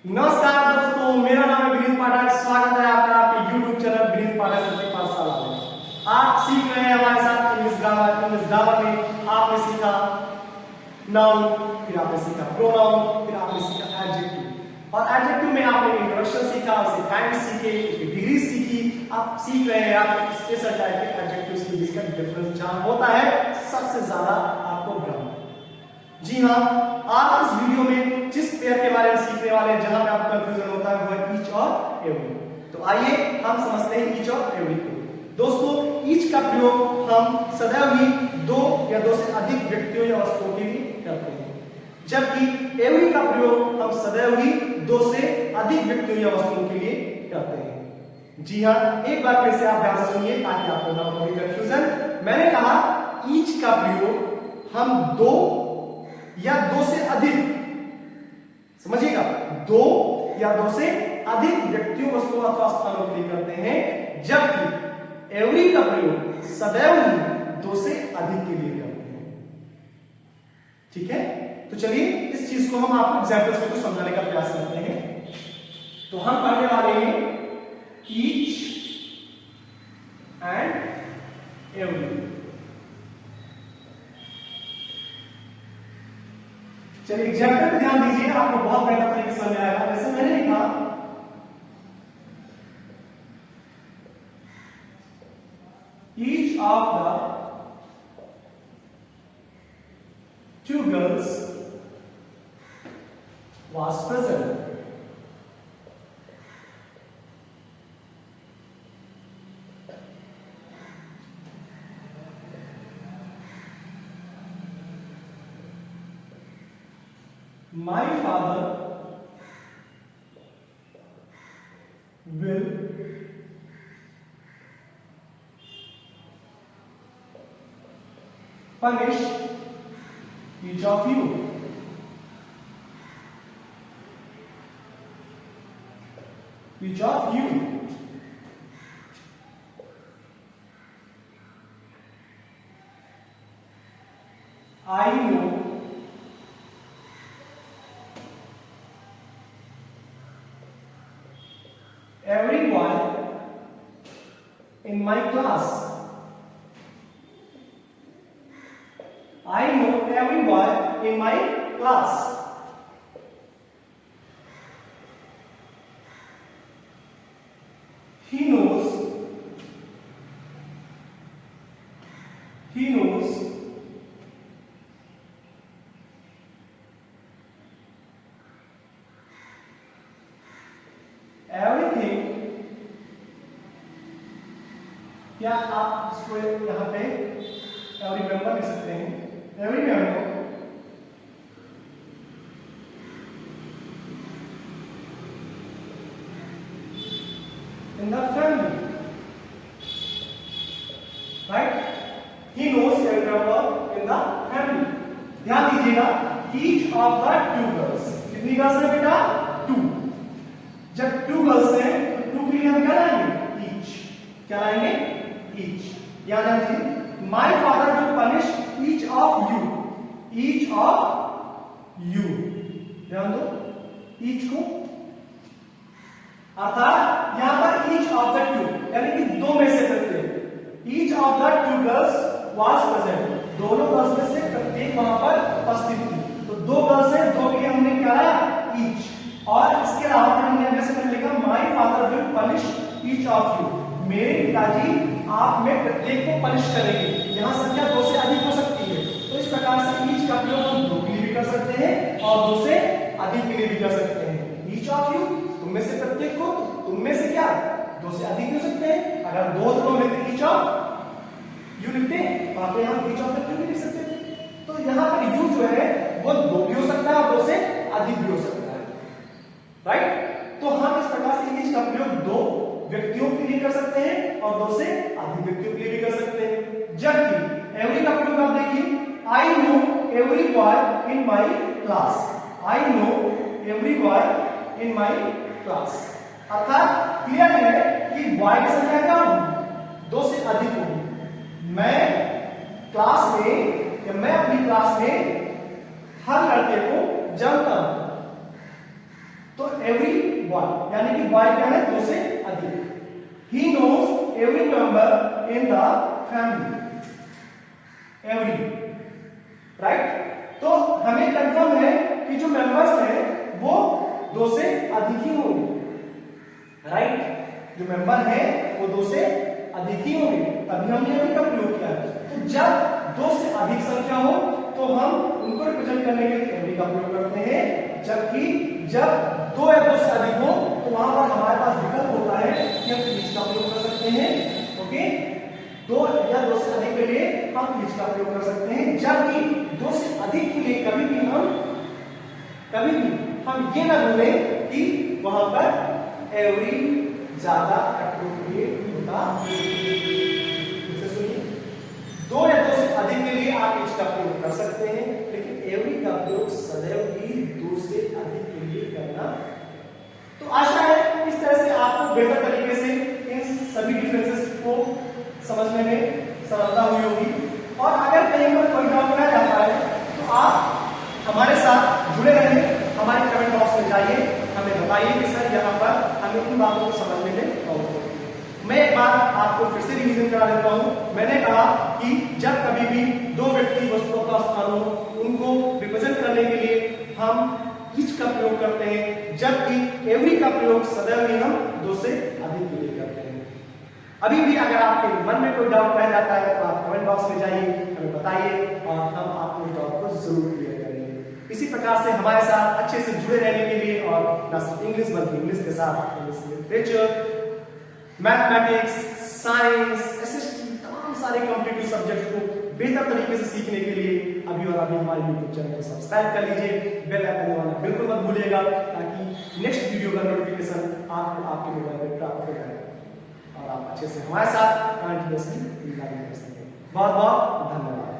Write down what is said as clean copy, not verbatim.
नमस्कार दोस्तों, मेरा नाम है विनीत पाठक। स्वागत है आपका आपके YouTube चैनल विनीत पाठक सत्य पाठशाला में। आप सीख रहे हैं हमारे साथ इंग्लिश ग्रामर। इंग्लिश ग्रामर में आपने सीखा नाउन, फिर आपने सीखा प्रोनाउन, फिर आपने सीखा एडजेक्टिव। और एडजेक्टिव में आपने इंट्रोडक्शन सीखा, उसके काइंड सीखे, उसकी डिग्री सीखी। आप सीख रहे हैं आप स्पेशल टाइप के एडजेक्टिव्स की जिसका डिफरेंस जहां होता है सबसे ज्यादा आपको ग्रामर। जी हाँ, आप इस वीडियो में जिस पेयर के बारे में सीखने वाले हैं जहां पे आपको कंफ्यूजन होता है वो है ईच और एवरी। तो आइए हम समझते हैं ईच और एवरी को। दोस्तों, ईच का प्रयोग हम सदैव ही दो या दो से अधिक व्यक्तियों या वस्तुओं के लिए करते हैं, जबकि एवरी का प्रयोग हम सदैव ही दो से अधिक व्यक्तियों या वस्तुओं के लिए करते हैं। जी हाँ, एक बार फिर से आप ध्यान से सुनिए ताकि आपको ना हो कंफ्यूजन। मैंने कहा ईच का प्रयोग हम दो या दो से अधिक, समझिएगा, दो या दो से अधिक व्यक्तियों, वस्तुओं अथवा स्थानों के लिए करते हैं, जबकि एवरी का प्रयोग सदैव ही दो से अधिक के लिए करते हैं। ठीक है, तो चलिए इस चीज को हम आपको एग्जांपल्स से कुछ समझाने का प्रयास करते हैं। तो हम पढ़ने वाले हैं ईच एंड एवरी। चलिए एग्जाम्पल पे ध्यान दीजिए, आपको बहुत बेहतर तरीके से समझ आएगा। जैसे मैंने लिखा each of the two girls was present. My father will punish each of you. Each of you. I know everyone in my class. I know everyone in my class. He knows everything। क्या आप इसको यहां पे every member लिख सकते हैं? Every member in the family, right? He knows every member in the family. ध्यान दीजिएगा, each of the two girls, कितनी गर्ल्स है बेटा? टू। जब टू गर्ल्स हैं तो टू के लिए हम क्या लाएंगे? each। क्या लाएंगे? each। याद रखिए, my father will punish each of you। each of you, ध्यान दो each को, अर्थात यहां पर each of the two यानी कि दो में से प्रत्येक। each of the two girls was present, दोनों गर्ल्स में से प्रत्येक वहां पर उपस्थित थी। तो दो गर्ल्स हैं, दो के लिए हमने क्या लाया? each। और इसके अलावा हमने अंडरस्टैंड लिखा my father will punish each of you। मेरे पिताजी आप में प्रत्येक को पनिश करेंगे। यहां संख्या दो से अधिक हो सकती है, तो इस प्रकार से each का प्रयोग हम दो के लिए भी कर सकते हैं और दो से अधिक के लिए भी कर सकते हैं। each of you, तुम में से प्रत्येक को, तुम में से क्या दो से अधिक हो सकते हैं। अगर दो तो लेते each of you लिखते हैं, तो आप यहां each of the two भी लिख सकते थे। तो यहां पर you जो है वो दो भी हो सकता है और दो से अधिक भी हो सकता है, राइट? तो हम इस प्रकार से each का प्रयोग दो व्यक्तियों के लिए कर सकते हैं और दो से अधिक व्यक्तियों के लिए भी कर सकते हैं। जबकि एवरी का प्रयोग आप देखिए, I know every boy in my class। I know every boy in my class, अर्थात क्लियर है कि बॉय की संख्या क्या होगी? दो से अधिक होगी। मैं क्लास में या मैं अपनी क्लास में हर लड़के को जानता हूं। तो एवरी बॉय, यानी कि बॉय क्या है, 2 से अधिक। He knows every member in the family, every, right. तो हमें कंफर्म है कि जो मेंबर्स हैं वो 2 से अधिक ही होंगे, राइट। जो मेंबर है वो 2 से अधिक ही होंगे, तभी हमने एवरी का प्रयोग किया है। तो जब 2 से अधिक संख्या हो तो हम उनको रिप्रेजेंट करने के लिए एवरी का प्रयोग करते हैं, जबकि जब 2 या 2 से अधिक हो तो वहां पर हमारे पास विकल्प होता है कि हम ईच का प्रयोग कर सकते हैं। ओके, 2 या 2 से अधिक के लिए हम ईच का प्रयोग कर सकते हैं, जबकि 2 से अधिक के लिए कभी भी हम ये ना भूलें कि वहां पर एवरी ज्यादा एप्रोप्रिएट होता है। 2 या 2 से अधिक के लिए आप ईच का प्रयोग कर सकते हैं, लेकिन एवरी का प्रयोग सदैव ही 2 से अधिक के लिए करना। तो आशा है इस तरह से आपको बेहतर तरीके से इन सभी डिफरेंसेस को समझने में सरलता हुई होगी। और अगर कहीं पर कोई डाउट रह जाता है तो आप हमारे साथ जुड़े रहें, हमारे कमेंट बॉक्स में जाइए, हमें बताइए कि सर यहाँ पर हमें इन बातों को समझने में प्रॉब्लम होती है। मैं एक बार आपको फिर से रिवीजन करा देता हूँ। मैंने कहा कि जब कभी भी 2 व्यक्ति वस्तुओं का स्थान हो, उनको रिप्रेजेंट करने के लिए हम ईच का प्रयोग करते हैं, जबकि एवरी का प्रयोग सदैव ही हम 2 से अधिक के लिए करते हैं। अभी भी अगर आपके मन में कोई डाउट रह जाता है तो आप कमेंट बॉक्स में जाइए, हमें बताइए और हम आपको इस डाउट को जरूर क्लियर करेंगे। इसी प्रकार से हमारे साथ अच्छे से जुड़े रहने के लिए और न सिर्फ इंग्लिश बल्कि इंग्लिश के साथ English literature, mathematics, science, SST, तमाम सारे कॉम्पिटिटिव सब्जेक्ट को बेहतर तरीके से सीखने के लिए अभी और अभी हमारे YouTube चैनल को सब्सक्राइब कर लीजिए, बेल आइकन दबाना बिल्कुल मत भूलिएगा, ताकि नेक्स्ट वीडियो का नोटिफिकेशन आपको आपके मोबाइल में प्राप्त हो जाए और आप अच्छे से हमारे साथ कंटिन्यूअसली कर सकें। बहुत बहुत धन्यवाद।